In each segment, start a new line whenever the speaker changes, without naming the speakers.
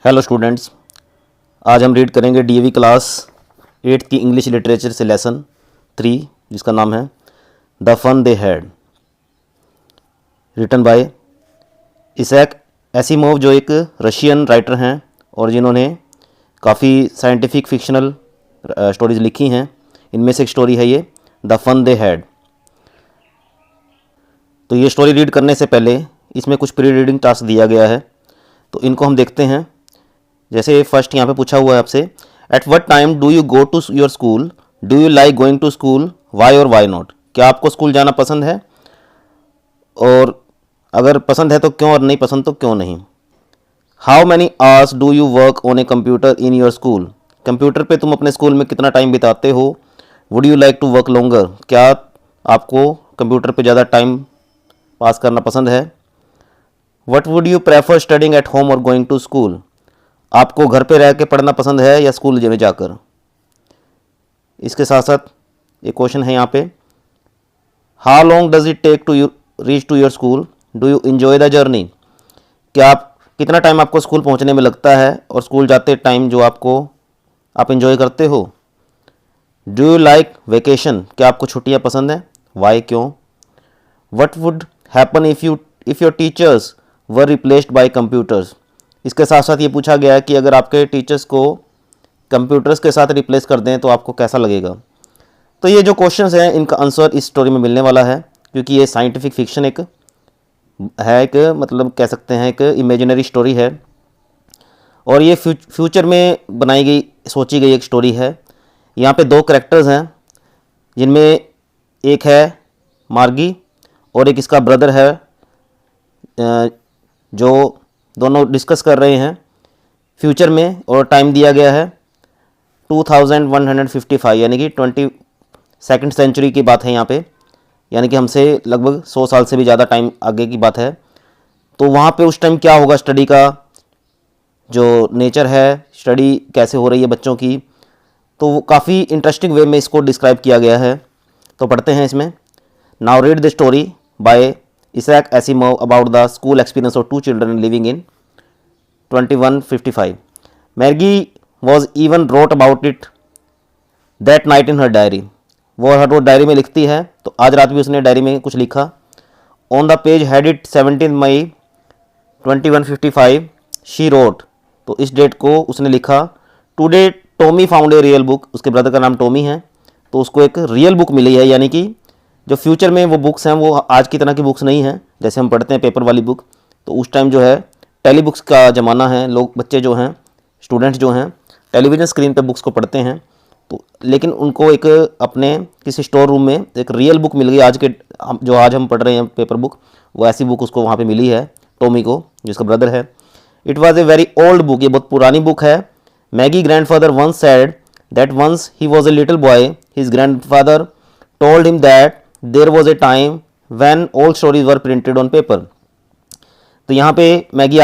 Hello students, आज हम read करेंगे डीएवी क्लास 8 की इंग्लिश लिटरेचर से लेसन 3 जिसका नाम है the fun they had, written by Isaac Asimov, जो एक रशियन राइटर हैं और जिन्होंने काफ़ी साइंटिफिक फिक्शनल स्टोरीज़ लिखी हैं। इनमें से एक स्टोरी है ये द फन दे हैड। तो ये स्टोरी रीड करने से पहले इसमें कुछ प्री रीडिंग टास्क दिया गया है, तो इनको हम देखते हैं। जैसे फर्स्ट यहाँ पे पूछा हुआ है आपसे, at what time do you go to your school, do you like going to school, why और वाई नॉट। क्या आपको स्कूल जाना पसंद है, और अगर पसंद है तो क्यों, और नहीं पसंद तो क्यों नहीं। How many hours do you work on a computer in your school. Computer पे तुम अपने स्कूल में कितना टाइम बिताते हो। Would you like to work longer. क्या आपको कंप्यूटर पे ज़्यादा टाइम पास करना पसंद है। What would you prefer studying at home और गोइंग टू स्कूल। आपको घर पे रह के पढ़ना पसंद है या स्कूल में जाकर। इसके साथ साथ एक क्वेश्चन है यहाँ पे, how long does it take to you reach to your school, do you enjoy the journey. क्या आप कितना टाइम आपको स्कूल पहुँचने में लगता है, और स्कूल जाते टाइम जो आप इन्जॉय करते हो। Do you like vacation. क्या आपको छुट्टियाँ पसंद हैं, वाई क्यों। What would happen if your teachers were replaced by computers. इसके साथ साथ ये पूछा गया है कि अगर आपके टीचर्स को कंप्यूटर्स के साथ रिप्लेस कर दें तो आपको कैसा लगेगा। तो ये जो क्वेश्चंस हैं इनका आंसर इस स्टोरी में मिलने वाला है, क्योंकि ये साइंटिफिक फिक्शन एक मतलब कह सकते हैं एक इमेजिनरी स्टोरी है, और ये फ्यूचर में बनाई गई सोची गई एक स्टोरी है। यहाँ पे दो कैरेक्टर्स हैं, जिनमें एक है मार्गी और एक इसका ब्रदर है, जो दोनों डिस्कस कर रहे हैं फ्यूचर में, और टाइम दिया गया है 2155, यानी कि 22nd सेंचुरी की बात है यहाँ पे, यानी कि हमसे लगभग 100 साल से भी ज़्यादा टाइम आगे की बात है। तो वहाँ पे उस टाइम क्या होगा, स्टडी का जो नेचर है, स्टडी कैसे हो रही है बच्चों की, तो वो काफ़ी इंटरेस्टिंग वे में इसको डिस्क्राइब किया गया है। तो पढ़ते हैं इसमें। Now read the story by Isaac Asimov about the school experience of two children living in 2155. Maggie was even wrote about it that night in her diary. वो हर रोज डायरी में लिखती है, तो आज रात भी उसने डायरी में कुछ लिखा। On the page headed 17 May 2155 she wrote. तो इस डेट को उसने लिखा, today Tommy found a real book. उसके ब्रदर का नाम टॉमी है, तो उसको एक रियल बुक मिली है, यानी कि जो फ्यूचर में वो बुक्स हैं वो आज की तरह की बुक्स नहीं हैं जैसे हम पढ़ते हैं पेपर वाली बुक। तो उस टाइम जो है टेली बुक्स का ज़माना है, लोग बच्चे जो हैं, स्टूडेंट्स जो हैं, टेलीविज़न स्क्रीन पे बुक्स को पढ़ते हैं। तो लेकिन उनको एक अपने किसी स्टोर रूम में एक रियल बुक मिल गई, आज हम पढ़ रहे हैं पेपर बुक, वो ऐसी बुक उसको वहाँ पर मिली है टॉमी को, जिसका ब्रदर है। It was a very old book, ये बहुत पुरानी बुक है। Maggie grandfather once said that once he was a little boy his grandfather told him that there was a time when all stories were printed on paper. तो यहाँ पे Maggi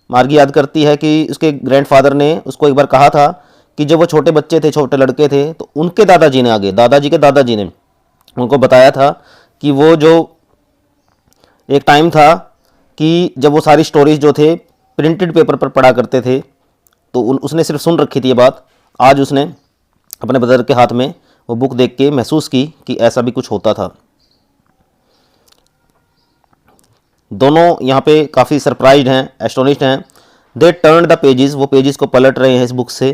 मार्गी याद करती है कि उसके ग्रैंडफादर ने उसको एक बार कहा था कि जब वो छोटे बच्चे थे, छोटे लड़के थे, तो उनके दादाजी के दादाजी ने उनको बताया था कि वो जो एक टाइम था कि जब वो सारी स्टोरीज जो थे प्रिंटेड पेपर पर पढ़ा करते थे। तो उसने सिर्फ सुन रखी थी ये बात, आज उसने अपने ब्रदर के हाथ में वो बुक देख के महसूस की कि ऐसा भी कुछ होता था। दोनों यहाँ पे काफ़ी सरप्राइज्ड हैं, एस्टोनिश्ड हैं। दे टर्न द पेजेस, वो पेजेस को पलट रहे हैं इस बुक से।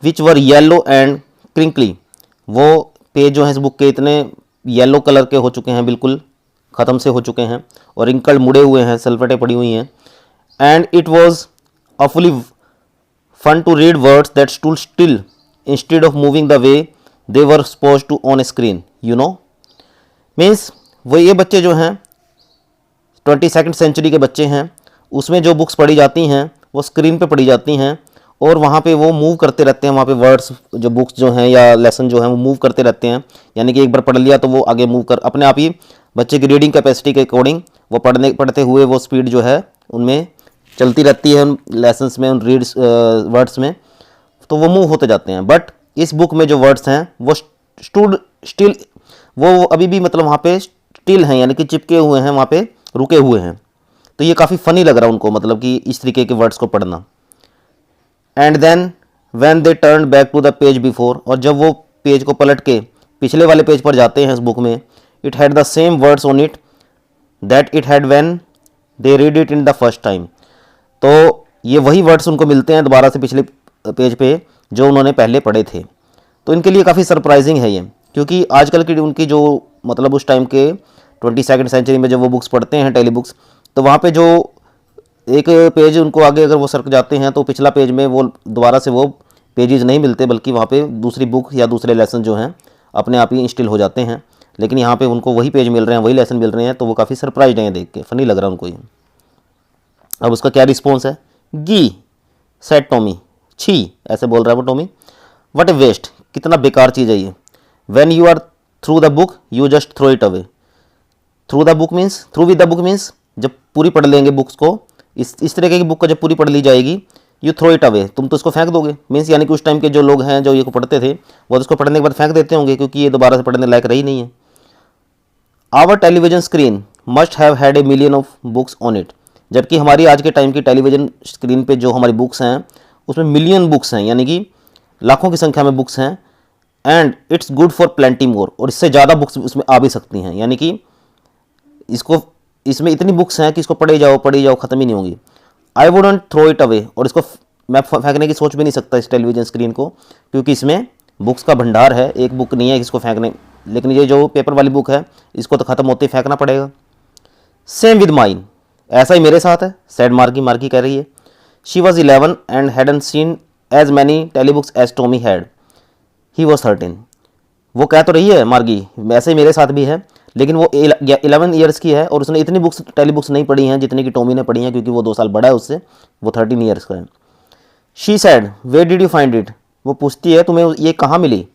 विच वर येलो एंड क्रिंकली, वो पेज जो हैं इस बुक के इतने येलो कलर के हो चुके हैं, बिल्कुल ख़त्म से हो चुके हैं, और रिंकल मुड़े हुए हैं, सल्फेटें पड़ी हुई हैं। And it was awfully fun to read words that stood still instead of moving the way they were supposed to on a screen, you know. Means वो ये बच्चे जो हैं 22nd सेंचुरी के बच्चे हैं, उसमें जो बुक्स पढ़ी जाती हैं वो स्क्रीन पे पढ़ी जाती हैं, और वहाँ पे वो मूव करते रहते हैं। वहाँ पे वर्ड्स जो बुक्स जो हैं या लेसन जो हैं वो मूव करते रहते हैं, यानी कि एक बार पढ़ लिया तो वो आगे मूव कर अपने आप ही बच्चे की रीडिंग कैपेसिटी के अकॉर्डिंग वो पढ़ते हुए वो स्पीड जो है उनमें चलती रहती है, उन लेसन्स में, उन वर्ड्स में, तो वो मूव होते जाते हैं। बट इस बुक में जो वर्ड्स हैं वो स्टूड स्टिल, वो अभी भी मतलब वहाँ पे स्टिल हैं, यानी कि चिपके हुए हैं, वहाँ पे रुके हुए हैं। तो ये काफ़ी फ़नी लग रहा है उनको, मतलब कि इस तरीके के वर्ड्स को पढ़ना। And then when they turn back to the page before, और जब वो पेज को पलट के पिछले वाले पेज पर जाते हैं इस बुक में, it had the same words on it that it had when they read it in the first time. तो ये वही वर्ड्स उनको मिलते हैं दोबारा से पिछले पेज पे जो उन्होंने पहले पढ़े थे। तो इनके लिए काफ़ी सरप्राइजिंग है ये, क्योंकि आजकल की उनकी जो मतलब उस टाइम के 22वीं सेंचुरी में जब वो बुक्स पढ़ते हैं टेली बुक्स, तो वहाँ पे जो एक पेज उनको आगे अगर वो सरक जाते हैं तो पिछला पेज में वो दोबारा से वो पेजेस नहीं मिलते, बल्कि वहाँ पे दूसरी बुक या दूसरे लेसन जो हैं अपने आप ही इंस्टॉल हो जाते हैं। लेकिन यहाँ पे उनको वही पेज मिल रहे हैं, वही लेसन मिल रहे हैं, तो वो काफ़ी सरप्राइज हैं देख के, फ़नी लग रहा है उनको ये। अब उसका क्या रिस्पॉन्स है, गी सेड टॉमी, छी ऐसे बोल रहा है वो टॉमी, व्हाट ए वेस्ट, कितना बेकार चीज़ है ये। When you are through the book you just throw it away. Through the book means, through with the book means जब पूरी पढ़ लेंगे बुक्स को, इस तरीके की बुक को जब पूरी पढ़ ली जाएगी, यू थ्रो इट अवे, तुम तो इसको फेंक दोगे। मीन्स यानी कि उस टाइम के जो लोग हैं जो ये को पढ़ते थे वो इसको पढ़ने के बाद फेंक देते होंगे, क्योंकि ये दोबारा से पढ़ने लायक रही नहीं है। Our television screen must have had a million of books on it, जबकि हमारी आज के टाइम की टेलीविजन स्क्रीन पे जो हमारी बुक्स हैं उसमें मिलियन बुक्स हैं, यानी कि लाखों की संख्या में बुक्स हैं। And it's good for plenty more, और इससे ज़्यादा बुक्स उसमें आ भी सकती हैं, यानी कि इसमें इतनी बुक्स हैं कि इसको पढ़े जाओ ख़त्म ही नहीं होंगी। I wouldn't throw it away, और इसको मैं फेंकने की सोच भी नहीं सकता इस टेलीविज़न स्क्रीन को, क्योंकि इसमें बुक्स का भंडार है, एक बुक नहीं है इसको फेंकने। लेकिन ये जो पेपर वाली बुक है इसको तो ख़त्म होते ही फेंकना पड़ेगा। सेम विद माइन, ऐसा ही मेरे साथ है, सैड मार्गी कह रही है। She was 11 and hadn't seen as many telebooks as Tommy had, he was 13। वो कह तो रही है मार्गी, ऐसे ही मेरे साथ भी है, लेकिन वो 11 ईयर्स की है और उसने इतनी बुक्स टेली बुक्स नहीं पढ़ी हैं जितनी कि टॉमी ने पढ़ी हैं, क्योंकि वो 2 साल बड़ा है उससे, वो 13 ईयर्स का है। She said where did you find it, वो पूछती है तुम्हें ये कहाँ मिली।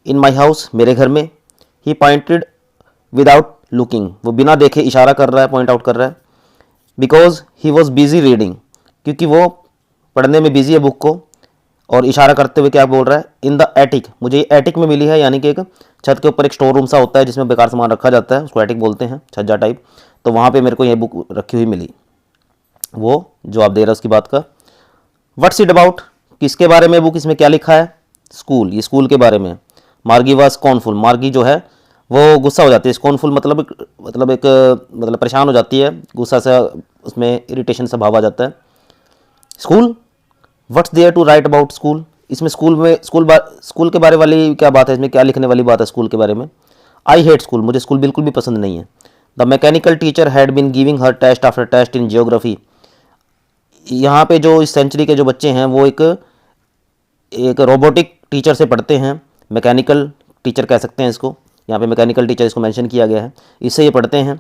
इन माई हाउस, मेरे घर में। ही पॉइंटेड विदाउट लुकिंग, वो बिना देखे इशारा कर रहा है, पॉइंट आउट कर रहा है। Because he was busy reading, क्योंकि वो पढ़ने में बिजी है बुक को, और इशारा करते हुए क्या बोल रहा है, इन द एटिक, मुझे ये एटिक में मिली है, यानी कि एक छत के ऊपर एक स्टोर रूम सा होता है जिसमें बेकार सामान रखा जाता है, उसको एटिक बोलते हैं, छज्जा टाइप। तो वहाँ पे मेरे को ये बुक रखी हुई मिली। वो जो आप दे रहे हो उसकी बात का। व्हाट्स इट अबाउट, किसके बारे में बुक, इसमें क्या लिखा है, स्कूल, ये स्कूल के बारे में। मार्गी वाज स्कॉर्नफुल, मार्गी जो है वो गुस्सा हो जाती है। स्कॉर्नफुल मतलब परेशान हो जाती है, गुस्सा से उसमें इरिटेशन सा भाव आ जाता है। School, what's there to write about school, इसमें स्कूल के बारे वाली क्या बात है, इसमें क्या लिखने वाली बात है स्कूल के बारे में। आई हेट स्कूल, मुझे स्कूल बिल्कुल भी पसंद नहीं है। The mechanical teacher had been giving her test after test in geography, यहाँ पे जो इस सेंचुरी के जो बच्चे हैं वो एक रोबोटिक टीचर से पढ़ते हैं, मैकेनिकल टीचर कह सकते हैं इसको, यहाँ पे मैकेनिकल टीचर इसको मेंशन किया गया है, इससे ये पढ़ते हैं।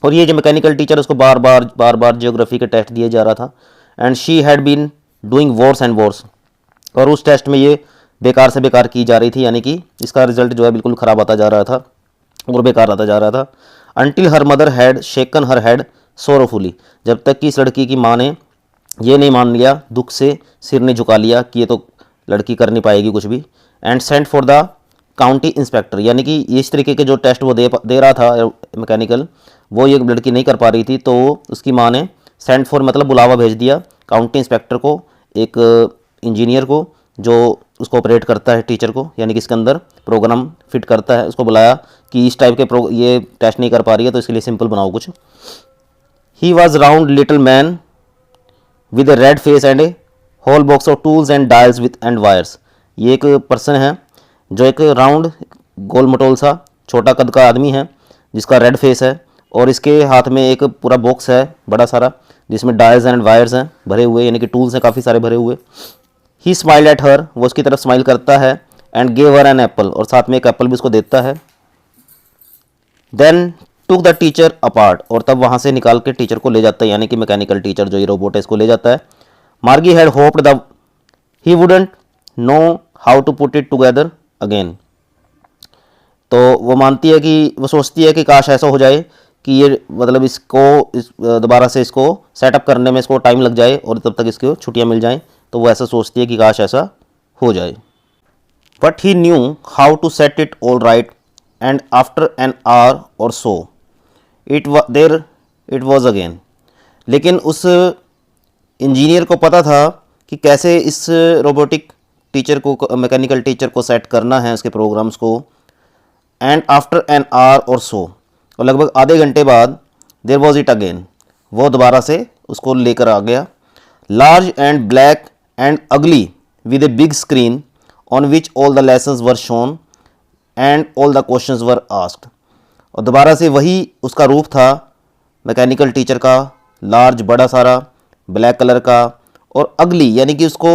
और ये जो मैकेनिकल टीचर उसको बार बार जियोग्राफी के टेस्ट दिए जा रहा था। And she had been doing wars and wars, और उस टेस्ट में ये बेकार से बेकार की जा रही थी, यानी कि इसका रिजल्ट जो है बिल्कुल ख़राब आता जा रहा था और बेकार आता जा रहा था। Until her mother had shaken her head sorrowfully, जब तक कि इस लड़की की माँ ने ये नहीं मान लिया, दुख से सिर ने झुका लिया कि ये तो लड़की कर नहीं पाएगी कुछ भी। And sent for the county inspector, यानी कि इस तरीके के जो टेस्ट वो दे रहा था मैकेनिकल, वो ये लड़की नहीं कर पा रही थी, तो उसकी माँ ने सेंट फॉर मतलब बुलावा भेज दिया काउंटी इंस्पेक्टर को, एक इंजीनियर को जो उसको ऑपरेट करता है टीचर को, यानी कि इसके अंदर प्रोग्राम फिट करता है, उसको बुलाया कि इस टाइप के ये टेस्ट नहीं कर पा रही है तो इसके लिए सिंपल बनाओ कुछ। He was round little man with a red face and a whole box of tools and dials with and wires, ये एक पर्सन है जो एक राउंड गोल मटोल सा छोटा कद का आदमी है जिसका रेड फेस है, और इसके हाथ में एक पूरा बॉक्स है बड़ा सारा जिसमें डायल्स एंड वायर्स हैं भरे हुए, यानी कि टूल्स हैं काफ़ी सारे भरे हुए। ही स्माइल्ड एट हर, वो उसकी तरफ स्माइल करता है। And gave her an apple, और साथ में एक एप्पल भी उसको देता है। Then took the teacher apart, और तब वहाँ से निकाल के टीचर को ले जाता है, यानी कि मैकेनिकल टीचर जो ये रोबोट है इसको ले जाता है। Margie had hoped the he wouldn't know how to put it together again, तो वो मानती है कि वो सोचती है कि काश ऐसा हो जाए कि ये मतलब दोबारा से इसको सेटअप करने में इसको टाइम लग जाए और तब तक इसको छुट्टियां मिल जाएं, तो वो ऐसा सोचती है कि काश ऐसा हो जाए। But he knew how to set it all right, and after an hour or so it was again, लेकिन उस इंजीनियर को पता था कि कैसे इस रोबोटिक टीचर को, मैकेनिकल टीचर को सेट करना है उसके प्रोग्राम्स को। And after an hour or सो, और लगभग आधे घंटे बाद, देयर वॉज इट अगेन, वो दोबारा से उसको लेकर आ गया। लार्ज एंड ब्लैक एंड अगली with a big screen on which all the lessons were shown and all the questions were asked. और दोबारा से वही उसका रूप था मैकेनिकल टीचर का, लार्ज बड़ा सारा, ब्लैक कलर का, और अगली यानी कि उसको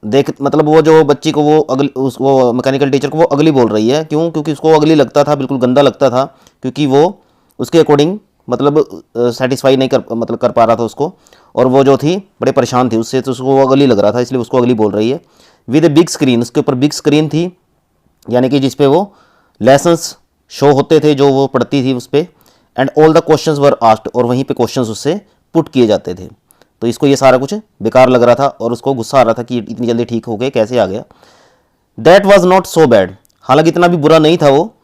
देख, मतलब वो जो बच्ची को वो अगली, उस वो मैकेनिकल टीचर को वो अगली बोल रही है। क्यों? क्योंकि उसको अगली लगता था, बिल्कुल गंदा लगता था, क्योंकि वो उसके अकॉर्डिंग मतलब सेटिस्फाई नहीं कर पा रहा था उसको, और वो जो थी बड़े परेशान थी उससे, तो उसको वो अगली लग रहा था, इसलिए उसको अगली बोल रही है। विद ए बिग स्क्रीन, उसके ऊपर बिग स्क्रीन थी, यानी कि जिसपे वो लेसन्स शो होते थे जो वो पढ़ती थी उस पर। And all the questions were asked, और वहीं पे क्वेश्चंस उससे पुट किए जाते थे। तो इसको ये सारा कुछ बेकार लग रहा था और उसको गुस्सा आ रहा था कि इतनी जल्दी ठीक हो गए, कैसे आ गया। That was not so bad, हालांकि इतना भी बुरा नहीं था वो,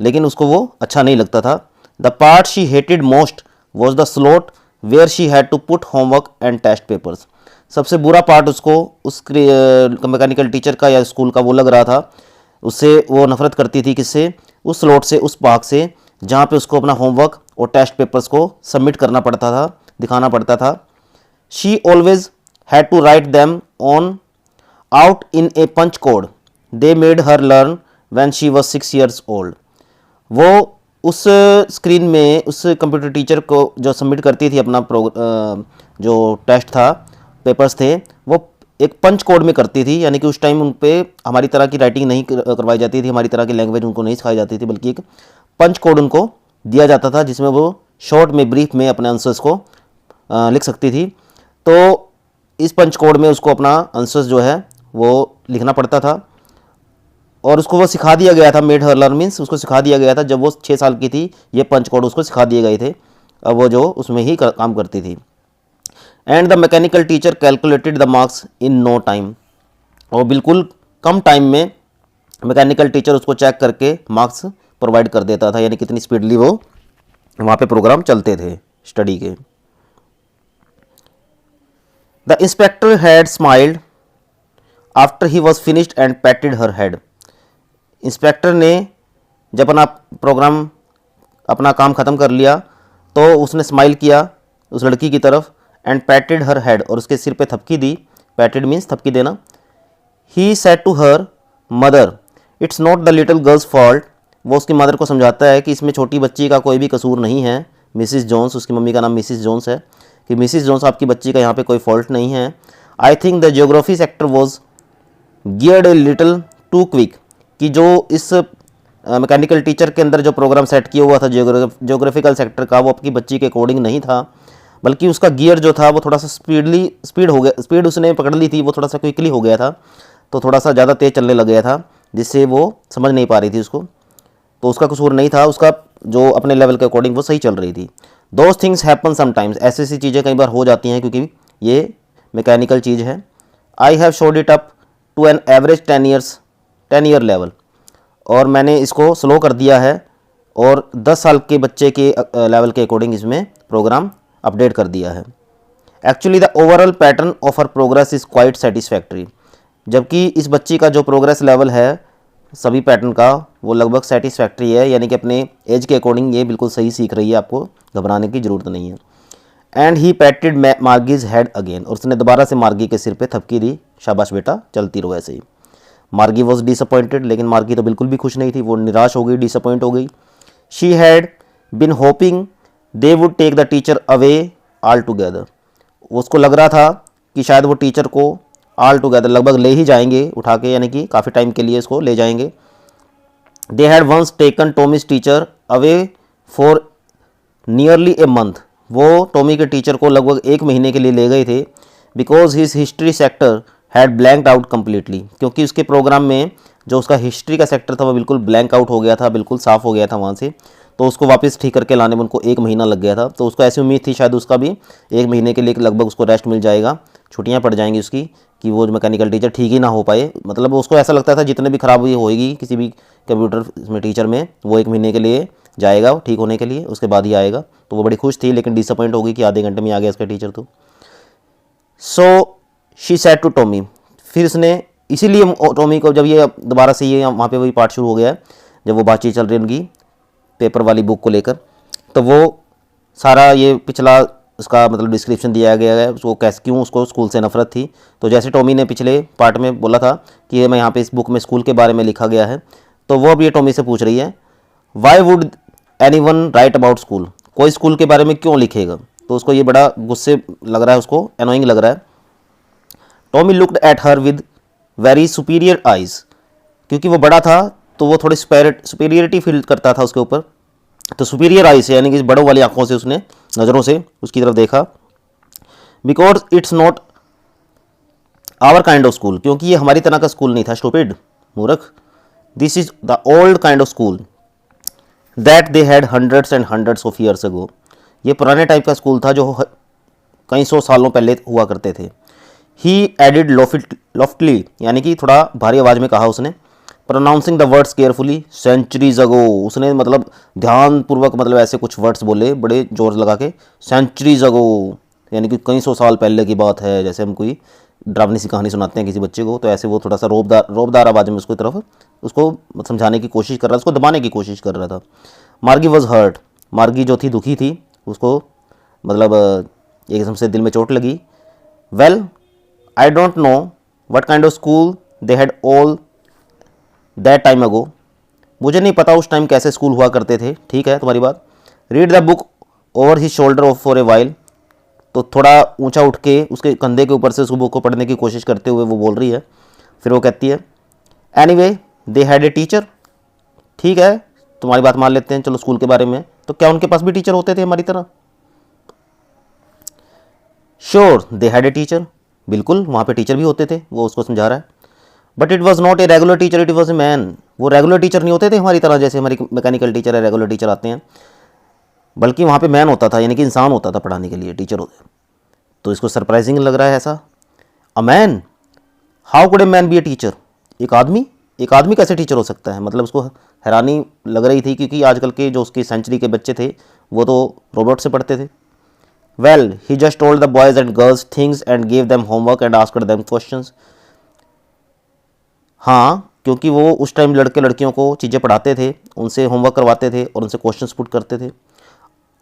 लेकिन उसको वो अच्छा नहीं लगता था। The part she hated most was the slot where she had to put homework and test papers. सबसे बुरा पार्ट उसको उस मैकेनिकल टीचर का या स्कूल का वो लग रहा था, उससे वो नफरत करती थी। किससे? उस स्लॉट से, उस भाग से जहाँ पे उसको अपना होमवर्क और टेस्ट पेपर्स को सबमिट करना पड़ता था, दिखाना पड़ता था। She always had to write them on out in a punch code they made her learn when she was 6 years old. वो उस स्क्रीन में उस कंप्यूटर टीचर को जो सबमिट करती थी अपना जो टेस्ट था, पेपर्स थे, वो एक पंच कोड में करती थी, यानी कि उस टाइम उन पे हमारी तरह की राइटिंग नहीं करवाई जाती थी, हमारी तरह की लैंग्वेज उनको नहीं सिखाई जाती थी, बल्कि एक पंच कोड उनको दिया जाता था जिसमें वो शॉर्ट में, ब्रीफ में अपने आंसर्स को लिख सकती थी। तो इस पंच कोड में उसको अपना आंसर्स जो है वो लिखना पड़ता था, और उसको वो सिखा दिया गया था। मेड हर लर्न मीन्स उसको सिखा दिया गया था, जब वो 6 साल की थी ये पंच कोड उसको सिखा दिए गए थे, अब वो जो उसमें ही काम करती थी। And the mechanical teacher calculated the marks in no time, और बिल्कुल कम टाइम में मैकेनिकल टीचर उसको चेक करके मार्क्स प्रोवाइड कर देता था, यानी कितनी स्पीडली वो वहाँ पे प्रोग्राम चलते थे स्टडी के। The inspector had smiled after he was finished and पैटेड her head. Inspector ने जब अपना प्रोग्राम, अपना काम ख़त्म कर लिया, तो उसने स्माइल किया उस लड़की की तरफ, एंड पैटेड हर हेड, और उसके सिर पे थपकी दी। पैटेड मीन्स थपकी देना। He said to her mother it's not the little girl's fault, वो उसकी मदर को समझाता है कि इसमें छोटी बच्ची का कोई भी कसूर नहीं है। मिसिस जोन्स, उसकी मम्मी का नाम मिसिस जोन्स है, कि मिसिस जोन्स आपकी बच्ची का यहाँ पे कोई फॉल्ट नहीं है। I think the geography sector was geared a little too quick, कि जो इस मैकेनिकल टीचर के अंदर जो प्रोग्राम सेट किया हुआ था जियोग्राफिकल सेक्टर का, वो आपकी बच्ची के अकॉर्डिंग नहीं था, बल्कि उसका गियर जो था वो थोड़ा सा स्पीड हो गया, स्पीड उसने पकड़ ली थी, वो थोड़ा सा क्विकली हो गया था, तो थोड़ा सा ज़्यादा तेज़ चलने लग गया था, जिससे वो समझ नहीं पा रही थी उसको। तो उसका कसूर नहीं था, उसका जो अपने लेवल के अकॉर्डिंग वो सही चल रही थी। दोज थिंग्स हैपन समटाइम्स, ऐसी ऐसी चीज़ें कई बार हो जाती हैं, क्योंकि ये मैकेनिकल चीज़ है। I have showed it up to an average 10 year level, और मैंने इसको स्लो कर दिया है और 10 साल के बच्चे के लेवल के अकॉर्डिंग इसमें प्रोग्राम अपडेट कर दिया है। Actually the overall pattern of her progress is quite satisfactory, जबकि इस बच्ची का जो प्रोग्रेस लेवल है सभी पैटर्न का वो लगभग सेटिस्फैक्ट्री है, यानी कि अपने एज के अकॉर्डिंग ये बिल्कुल सही सीख रही है, आपको घबराने की ज़रूरत नहीं है। And he patted Margie's head again, और उसने दोबारा से मार्गी के सिर पे थपकी दी, शाबाश बेटा, चलती रहो ऐसे ही। मार्गी वॉज डिसअपॉइंटेड, लेकिन मार्गी तो बिल्कुल भी खुश नहीं थी, वो निराश हो गई, डिसअपॉइंट हो गई। She had been hoping they would take the teacher away all together, उसको लग रहा था कि शायद वो टीचर को ऑल टुगेदर लगभग ले ही जाएंगे उठा के, यानी कि काफ़ी टाइम के लिए इसको ले जाएंगे। They had once taken Tommy's teacher away for nearly a month, वो टॉमी के टीचर को लगभग 1 महीने के लिए ले गए थे। Because his history sector had blanked out completely, क्योंकि उसके प्रोग्राम में जो उसका हिस्ट्री का सेक्टर था वो बिल्कुल ब्लैंक आउट हो गया था, बिल्कुल साफ़ हो गया था वहाँ से, तो उसको वापस ठीक करके लाने में उनको 1 महीना लग गया था। तो उसको ऐसी उम्मीद थी शायद उसका भी 1 महीने के लिए लगभग उसको रेस्ट मिल जाएगा, छुट्टियाँ पड़ जाएंगी उसकी, कि वो मैकेनिकल टीचर ठीक ही ना हो पाए। मतलब उसको ऐसा लगता था जितने भी खराबी होएगी किसी भी कंप्यूटर में टीचर में, वो 1 महीने के लिए जाएगा वो ठीक होने के लिए, उसके बाद ही आएगा। तो वो बड़ी खुश थी, लेकिन डिसअपॉइंट होगी कि आधे घंटे में आ गया इसका टीचर। तो so she said to Tommy, फिर उसने, इसीलिए टॉमी को जब ये दोबारा से ये वहाँ पे वही पार्ट शुरू हो गया है, जब वो बातचीत चल रही है उनकी पेपर वाली बुक को लेकर, तो वो सारा ये पिछला उसका मतलब डिस्क्रिप्शन दिया गया है, उसको कैसे क्यों उसको स्कूल से नफरत थी। तो जैसे टॉमी ने पिछले पार्ट में बोला था कि ये मैं यहाँ पे इस बुक में स्कूल के बारे में लिखा गया है, तो वो अब ये टॉमी से पूछ रही है, why would any one right about school, कोई स्कूल के बारे में क्यों लिखेगा। तो उसको ये बड़ा गुस्से लग रहा है, उसको एनोइंग लग रहा है। Tommy looked at her with very superior eyes, क्योंकि वो बड़ा था तो वो थोड़ी सुपीरियरिटी फील करता था उसके ऊपर, तो सुपीरियर आई से यानी कि बड़ों वाली आंखों से उसने, नज़रों से उसकी तरफ देखा। Because it's not our kind of school, क्योंकि ये हमारी तरह का स्कूल नहीं था, स्टूपिड, मूर्ख। This is the old kind of school that they had hundreds and hundreds of years ago, ये पुराने टाइप का स्कूल था जो कई सौ सालों पहले हुआ करते थे। ही एडिड लॉफ्टली, यानी कि थोड़ा भारी आवाज़ में कहा उसने, pronouncing the words carefully, centuries ago, उसने मतलब ध्यानपूर्वक मतलब ऐसे कुछ वर्ड्स बोले बड़े जोर लगा के, सेंचुरीज अगो यानी कि कई सौ साल पहले की बात है, जैसे हम कोई ड्रावनी सी कहानी सुनाते हैं किसी बच्चे को, तो ऐसे वो थोड़ा सा रोबदार आवाज़ में उसको तरफ उसको समझाने की कोशिश कर रहा था, उसको दबाने की कोशिश कर रहा था। मार्गी वॉज हर्ट, मार्गी जो थी दुखी थी, उसको मतलब एक किस्म से दिल में चोट लगी। Well I don't know what kind of school they had all that time ago, मुझे नहीं पता उस टाइम कैसे स्कूल हुआ करते थे, ठीक है तुम्हारी बात। Read the book over his shoulder of for a while, तो थोड़ा ऊंचा उठ के उसके कंधे के ऊपर से उस बुक को पढ़ने की कोशिश करते हुए वो बोल रही है। फिर वो कहती है, anyway they had a teacher, ठीक है तुम्हारी बात मान लेते हैं चलो स्कूल के बारे में, तो क्या उनके पास भी टीचर होते थे हमारी तरह। Sure they had a teacher, बिल्कुल वहाँ पे टीचर भी होते थे, वो उसको समझा रहा है। But it was not a regular teacher, it was a man, वो रेगुलर टीचर नहीं होते थे हमारी तरह, जैसे हमारी मैकेनिकल टीचर है रेगुलर टीचर आते हैं, बल्कि वहाँ पे मैन होता था, यानी कि इंसान होता था पढ़ाने के लिए, टीचर होते। तो इसको सरप्राइजिंग लग रहा है ऐसा, a man, how could a man B A teacher, एक आदमी कैसे टीचर हो सकता है, मतलब उसको हैरानी लग रही थी, क्योंकि आजकल के जो उसकी सेंचुरी के बच्चे थे वो तो रोबोट से पढ़ते थे। Well he just told the boys and girls things and gave them homework and asked them questions, हाँ क्योंकि वो उस टाइम लड़के लड़कियों को चीज़ें पढ़ाते थे, उनसे होमवर्क करवाते थे और उनसे क्वेश्चंस पुट करते थे।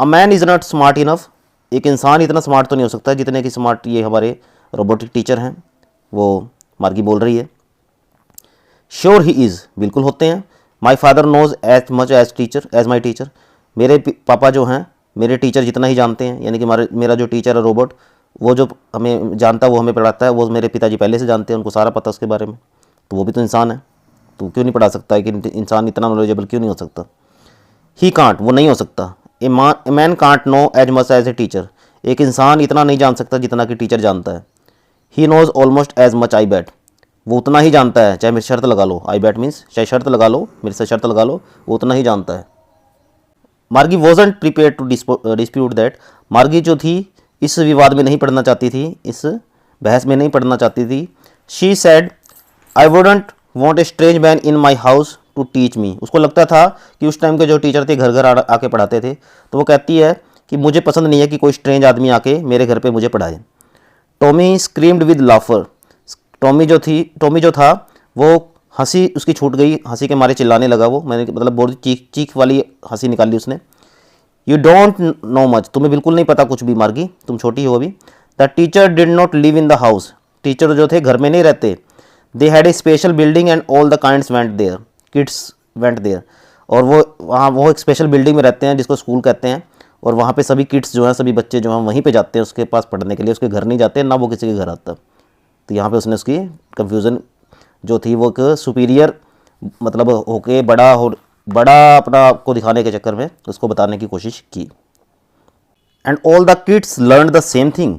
A man is not smart enough, एक इंसान इतना स्मार्ट तो नहीं हो सकता जितने कि स्मार्ट ये हमारे रोबोटिक टीचर हैं, वो मार्गी बोल रही है। श्योर ही इज़, बिल्कुल होते हैं। My father knows as much as my teacher, मेरे पापा जो हैं मेरे टीचर जितना ही जानते हैं, यानी कि मेरा जो टीचर है रोबोट, वो जो हमें जानता है वो हमें पढ़ाता है, वो मेरे पिताजी पहले से जानते हैं, उनको सारा पता उसके बारे में, तो वो भी तो इंसान है, तो क्यों नहीं पढ़ा सकता है कि इंसान इतना नॉलेजेबल क्यों नहीं हो सकता। ही कांट, वो नहीं हो सकता। A man can't know as much as a teacher, एक इंसान इतना नहीं जान सकता जितना कि टीचर जानता है। He knows almost as much I bet, वो उतना ही जानता है, चाहे मेरी शर्त लगा लो, आई बैट मीन्स चाहे शर्त लगा लो, मेरे से शर्त लगा लो, वो उतना ही जानता है। Margie wasn't prepared to dispute that, Margie जो थी इस विवाद में नहीं पढ़ना चाहती थी, इस बहस में नहीं पढ़ना चाहती थी। She said I wouldn't want a strange man in my house to teach me, उसको लगता था कि उस टाइम के जो टीचर थे घर घर आके पढ़ाते थे, तो वो कहती है कि मुझे पसंद नहीं है कि कोई स्ट्रेंज आदमी आके मेरे घर पे मुझे पढ़ाए। टॉमी स्क्रीम्ड विद लाफर, टॉमी जो था वो हंसी उसकी छूट गई, हंसी के मारे चिल्लाने लगा वो, मैंने मतलब बहुत चीख वाली हंसी निकाली उसने। यू डोंट नो मच, तुम्हें बिल्कुल नहीं पता कुछ भी मार्गी, तुम छोटी हो अभी। The teacher did not live in the house, teacher जो थे घर में नहीं रहते। They had a special building and all the kinds went there, kids went there, और वो एक स्पेशल बिल्डिंग में रहते हैं जिसको स्कूल कहते हैं, और वहाँ पे सभी किड्स जो हैं, सभी बच्चे जो हैं वहीं पे जाते हैं उसके पास पढ़ने के लिए, उसके घर नहीं जाते, ना वो किसी के घर आता। तो यहाँ पे उसने उसकी कन्फ्यूज़न जो थी वो एक सुपीरियर मतलब होके बड़ा अपना को दिखाने के चक्कर में उसको बताने की कोशिश की। And all the kids learn the same thing,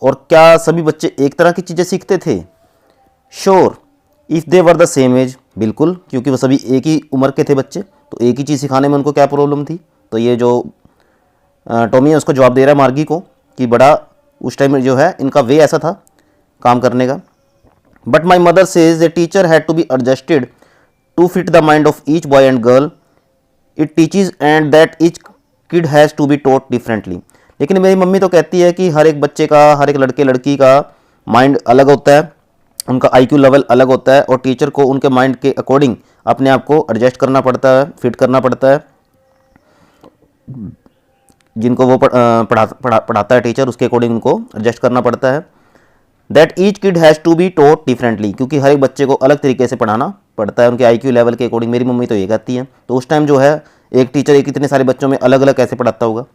और क्या सभी बच्चे एक तरह की चीज़ें सीखते थे। Sure if they were the same age, बिल्कुल क्योंकि वो सभी एक ही उम्र के थे बच्चे, तो एक ही चीज़ सिखाने में उनको क्या प्रॉब्लम थी। तो ये जो टॉमी है उसको जवाब दे रहा है मार्गी को कि बड़ा उस टाइम जो है इनका वे ऐसा था काम करने का। But my mother says a teacher had to be adjusted to fit the mind of each boy and girl, it teaches and that each kid has to be taught differently. लेकिन मेरी मम्मी तो कहती है कि हर एक बच्चे का, हर एक लड़के लड़की का माइंड अलग होता है, उनका आईक्यू लेवल अलग होता है और टीचर को उनके माइंड के अकॉर्डिंग अपने आप को एडजस्ट करना पड़ता है, फिट करना पड़ता है। जिनको वो पढ़ाता है टीचर, उसके अकॉर्डिंग उनको एडजस्ट करना पड़ता है। That each kid has to be taught differently, क्योंकि हर एक बच्चे को अलग तरीके से पढ़ाना पड़ता है उनके आईक्यू लेवल के अकॉर्डिंग। मेरी मम्मी तो ये कहती है। तो उस टाइम जो है एक टीचर एक इतने सारे बच्चों में अलग अलग कैसे पढ़ाता होगा।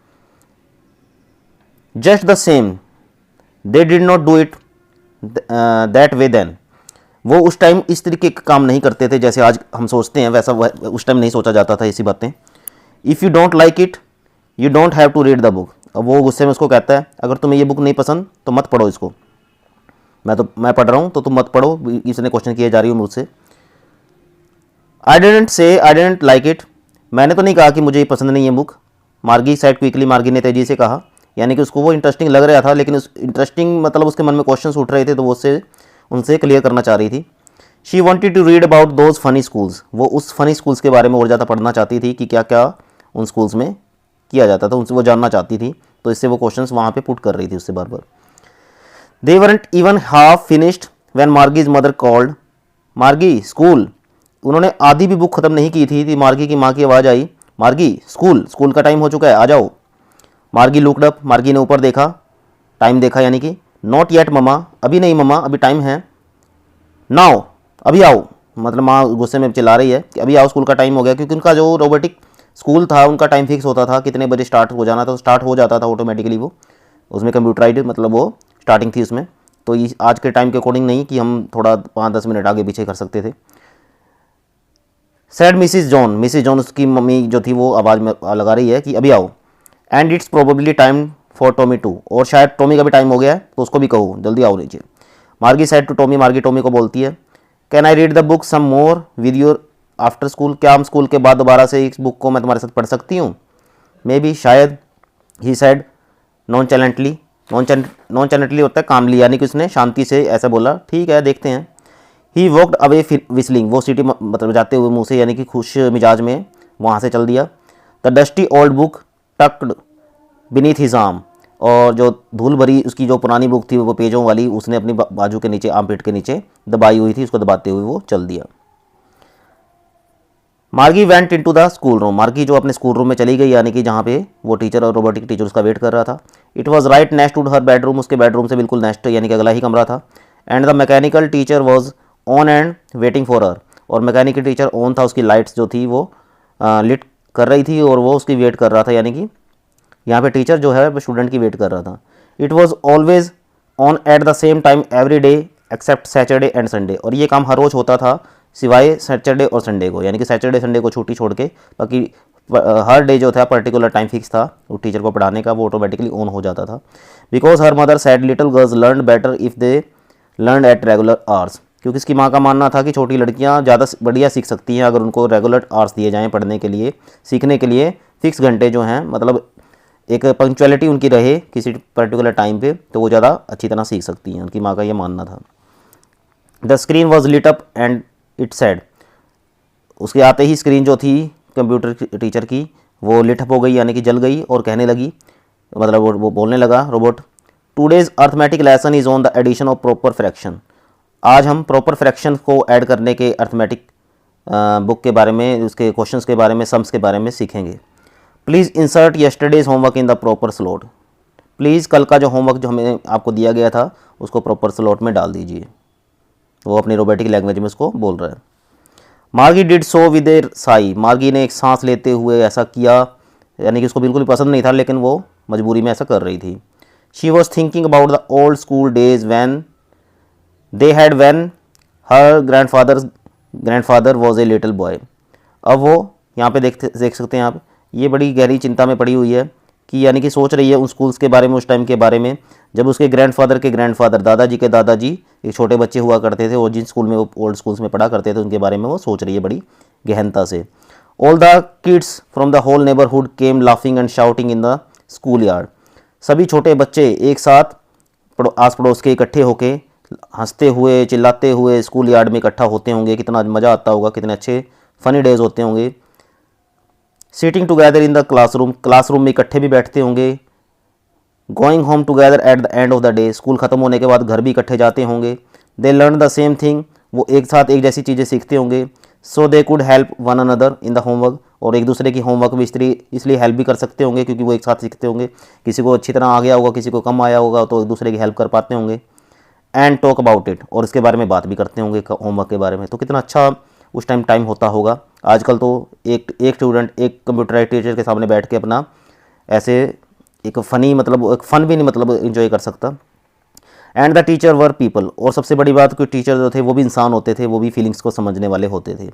Just the same they did not do it that way then, वो उस टाइम इस तरीके के काम नहीं करते थे जैसे आज हम सोचते हैं, वैसा उस टाइम नहीं सोचा जाता था ऐसी बातें। If you don't like it you don't have to read the book. अब वो गुस्से में उसको कहता है अगर तुम्हें ये बुक नहीं पसंद तो मत पढ़ो इसको, मैं पढ़ रहा हूँ तो तुम मत पढ़ो। इसने क्वेश्चन किए जा रही हूँ मुझसे। I didn't say I didn't like it, मैंने तो नहीं कहा कि मुझे ये पसंद नहीं है बुक। मार्गी सेड क्विकली, मार्गी ने तेजी से कहा, यानी कि उसको वो इंटरेस्टिंग लग रहा था, लेकिन उस इंटरेस्टिंग मतलब उसके मन में क्वेश्चन उठ रहे थे तो वो उससे उनसे क्लियर करना चाह रही थी। She wanted to read about those funny schools, वो उस फनी स्कूल्स के बारे में और ज़्यादा पढ़ना चाहती थी कि क्या क्या उन स्कूल्स में किया जाता था, उनसे वो जानना चाहती थी। तो इससे वो क्वेश्चंस वहाँ पे पुट कर रही थी उससे बार बार। They weren't even half finished when Margie's mother called, Margie school. उन्होंने आधी भी बुक खत्म नहीं की थी मार्गी की माँ की आवाज़ आई, मार्गी स्कूल, स्कूल का टाइम हो चुका है, आ जाओ। मार्गी लुकड अप, मार्गी ने ऊपर देखा, टाइम देखा, यानी कि नॉट येट ममा, अभी नहीं ममा, अभी टाइम है। नाउ, अभी आओ, मतलब माँ गुस्से में चिल्ला रही है कि अभी आओ, स्कूल का टाइम हो गया। क्योंकि उनका जो रोबोटिक स्कूल था उनका टाइम फिक्स होता था कितने बजे स्टार्ट हो जाना था, तो स्टार्ट हो जाता था ऑटोमेटिकली। वो उसमें कंप्यूटराइड मतलब वो स्टार्टिंग थी उसमें। तो आज के टाइम के अकॉर्डिंग नहीं कि हम थोड़ा 5-10 मिनट आगे पीछे कर सकते थे। Sad Mrs John, Mrs John उसकी मम्मी जो थी वो आवाज़ में लगा रही है कि अभी आओ। And it's probably time for Tommy too, और शायद टॉमी का भी टाइम हो गया है तो उसको भी कहो जल्दी आओ नीचे। Margie said to Tommy, Margie Tommy को बोलती है can I read the book some more with your after school, क्या हम स्कूल के बाद दोबारा से इस बुक को मैं तुम्हारे साथ पढ़ सकती हूँ। मे बी, शायद। ही सैड नॉन चैलेंटली, नॉन चैलेंटली होता है कामली, यानी कि उसने शांति से ऐसा बोला ठीक है देखते हैं। ही वॉकड अवे विस्लिंग, वो सीटी मतलब जाते हुए मुँह से, यानी कि खुश मिजाज में वहाँ से चल दिया। The dusty old book tucked beneath his arm, और जो धूल भरी उसकी जो पुरानी बुक थी वो पेजों वाली उसने अपनी बाजू के नीचे, आर्म पिट के नीचे दबाई हुई थी, उसको दबाते हुए वो चल दिया। मार्गी went into the school room, मार्गी जो अपने स्कूल रूम में चली गई, यानी कि जहाँ पे वो टीचर और रोबोटिक टीचर उसका वेट कर रहा था। It was right next to her bedroom, उसके बेडरूम से बिल्कुल नेक्स्ट, यानी कि अगला ही कमरा था। And the mechanical teacher was on and waiting for her, और मैकेनिकल टीचर ऑन था, उसकी लाइट्स जो थी वो लिट कर रही थी और वो उसकी वेट कर रहा था, यानी कि यहाँ पे टीचर जो है स्टूडेंट की वेट कर रहा था। It was always on at the same time every day except Saturday and Sunday, और ये काम हर रोज़ होता था सिवाय सैटरडे और संडे को, यानी कि सैटरडे संडे को छुट्टी छोड़ के बाकी हर डे जो था पर्टिकुलर टाइम फिक्स था वो टीचर को पढ़ाने का, वो ऑटोमेटिकली ऑन हो जाता था। Because her mother sad little girls learn better if they learn at regular hours, क्योंकि इसकी माँ का मानना था कि छोटी लड़कियाँ ज़्यादा बढ़िया सीख सकती हैं अगर उनको रेगुलर आवर्स दिए जाएँ पढ़ने के लिए, सीखने के लिए फिक्स घंटे जो हैं, मतलब एक पंक्चुअलिटी उनकी रहे किसी पर्टिकुलर टाइम पे, तो वो ज़्यादा अच्छी तरह सीख सकती हैं, उनकी माँ का ये मानना था। The screen was lit up and it said, उसके आते ही स्क्रीन जो थी कंप्यूटर टीचर की वो लिट अप हो गई, यानी कि जल गई, और कहने लगी, मतलब वो बोलने लगा robot, today's arithmetic lesson is on the addition of proper fraction, आज हम प्रॉपर फ्रैक्शन को ऐड करने के अर्थमेटिक बुक के बारे में, उसके क्वेश्चंस के बारे में, सम्स के बारे में सीखेंगे। Please insert yesterday's homework in the proper slot, please कल का जो होमवर्क जो हमें आपको दिया गया था उसको प्रॉपर स्लॉट में डाल दीजिए। वो अपनी रोबोटिक लैंग्वेज में उसको बोल रहा है। मार्गी डिड सो विद ए साई, मार्गी ने एक सांस लेते हुए ऐसा किया, यानी कि उसको बिल्कुल भी पसंद नहीं था लेकिन वो मजबूरी में ऐसा कर रही थी। She was thinking about the old school days when they had van her grandfather was a little boy. अब वो यहाँ पे देख सकते हैं आप, ये बड़ी गहरी चिंता में पड़ी हुई है कि यानी कि सोच रही है उन स्कूल्स के बारे में, उस टाइम के बारे में जब उसके ग्रैंडफादर के ग्रैंडफादर, दादाजी के दादाजी एक छोटे बच्चे हुआ करते थे और जिन स्कूल में वो ओल्ड स्कूल्स में पढ़ा करते थे उनके बारे में वो सोच रही है बड़ी गहनता से। All the kids from the whole neighbourhood came laughing and shouting in the school yard, सभी छोटे बच्चे एक साथ आस पड़ोस के इकट्ठे होके हंसते हुए चिल्लाते हुए स्कूल यार्ड में इकट्ठा होते होंगे, कितना मज़ा आता होगा, कितने अच्छे फनी डेज होते होंगे। Sitting together in the classroom में इकट्ठे भी बैठते होंगे। Going home together at the end of the day, school ख़त्म होने के बाद घर भी इकट्ठे जाते होंगे। They learn the same thing, वो एक साथ एक जैसी चीज़ें सीखते होंगे। So they could help one another in the homework, और एक दूसरे की होमवर्क भी इसलिए हेल्प भी कर सकते होंगे क्योंकि वो एक साथ सीखते होंगे। किसी को अच्छी तरह आ गया होगा, किसी को कम आया होगा, तो एक दूसरे की हेल्प कर पाते होंगे। एंड टॉक अबाउट इट, और इसके बारे में बात भी करते होंगे होमवर्क के बारे में। तो कितना अच्छा उस टाइम होता होगा। आजकल तो एक स्टूडेंट एक कंप्यूटराइज टीचर के सामने बैठ के अपना ऐसे एक फ़नी मतलब एक फ़न भी नहीं मतलब इन्जॉय कर सकता। And the teacher were people, और सबसे बड़ी बात कि टीचर जो थे वो भी इंसान होते थे, वो भी फीलिंग्स को समझने वाले होते थे।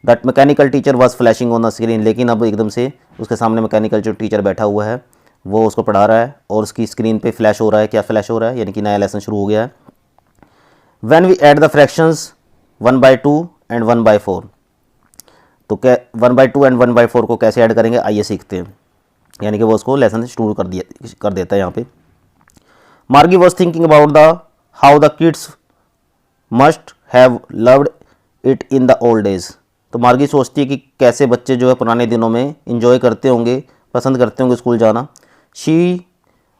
That mechanical teacher was flashing on the screen, लेकिन अब एकदम से उसके सामने मैकेनिकल जो टीचर बैठा हुआ है वो उसको पढ़ा रहा है और उसकी स्क्रीन पे फ्लैश हो रहा है। क्या फ्लैश हो रहा है? यानी कि नया लेसन शुरू हो गया है। When we add the fractions 1/2 and 1/4, तो क्या 1/2 एंड 1/4 को कैसे ऐड करेंगे, आइए सीखते हैं। यानी कि वो उसको लेसन शुरू कर देता है यहाँ पे। मार्गी was thinking about the how the kids must have loved it in the old days, तो मार्गी सोचती है कि कैसे बच्चे जो है पुराने दिनों में इंजॉय करते होंगे, पसंद करते होंगे स्कूल जाना। She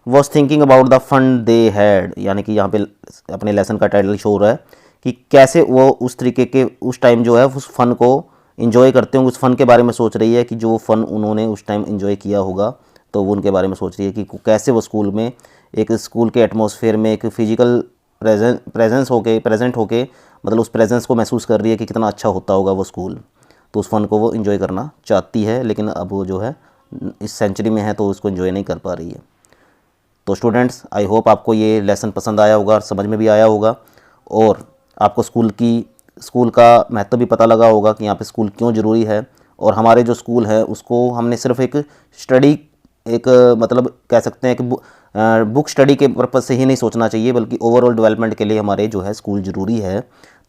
was thinking about the fun they had, यानी कि यहाँ पे अपने लेसन का टाइटल शो हो रहा है कि कैसे वो उस तरीके के उस टाइम जो है उस फ़न को इंजॉय करते होंगे। उस फ़न के बारे में सोच रही है कि जो फ़न उन्होंने उस टाइम इंजॉय किया होगा, तो वो उनके बारे में सोच रही है कि कैसे वो स्कूल में एक स्कूल के एटमॉस्फेयर में एक फिजिकल प्रेजेंट होके मतलब उस प्रेजेंस को महसूस कर रही है कि कितना अच्छा होता होगा वो स्कूल। तो उस फ़न को वो इन्जॉय करना चाहती है, लेकिन अब वो जो है इस सेंचुरी में है तो उसको इन्जॉय नहीं कर पा रही है। तो स्टूडेंट्स, आई होप आपको ये लेसन पसंद आया होगा, समझ में भी आया होगा, और आपको स्कूल का महत्व भी पता लगा होगा कि यहाँ पे स्कूल क्यों ज़रूरी है। और हमारे जो स्कूल है उसको हमने सिर्फ एक स्टडी मतलब कह सकते हैं कि बुक स्टडी के पर्पज़ से ही नहीं सोचना चाहिए, बल्कि ओवरऑल डेवलपमेंट के लिए हमारे जो है स्कूल ज़रूरी है।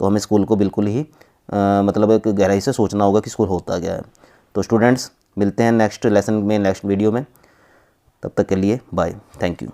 तो हमें स्कूल को बिल्कुल ही मतलब एक गहराई से सोचना होगा कि स्कूल होता क्या है। तो स्टूडेंट्स, मिलते हैं नेक्स्ट लेसन में, नेक्स्ट वीडियो में। तब तक के लिए बाय, थैंक यू।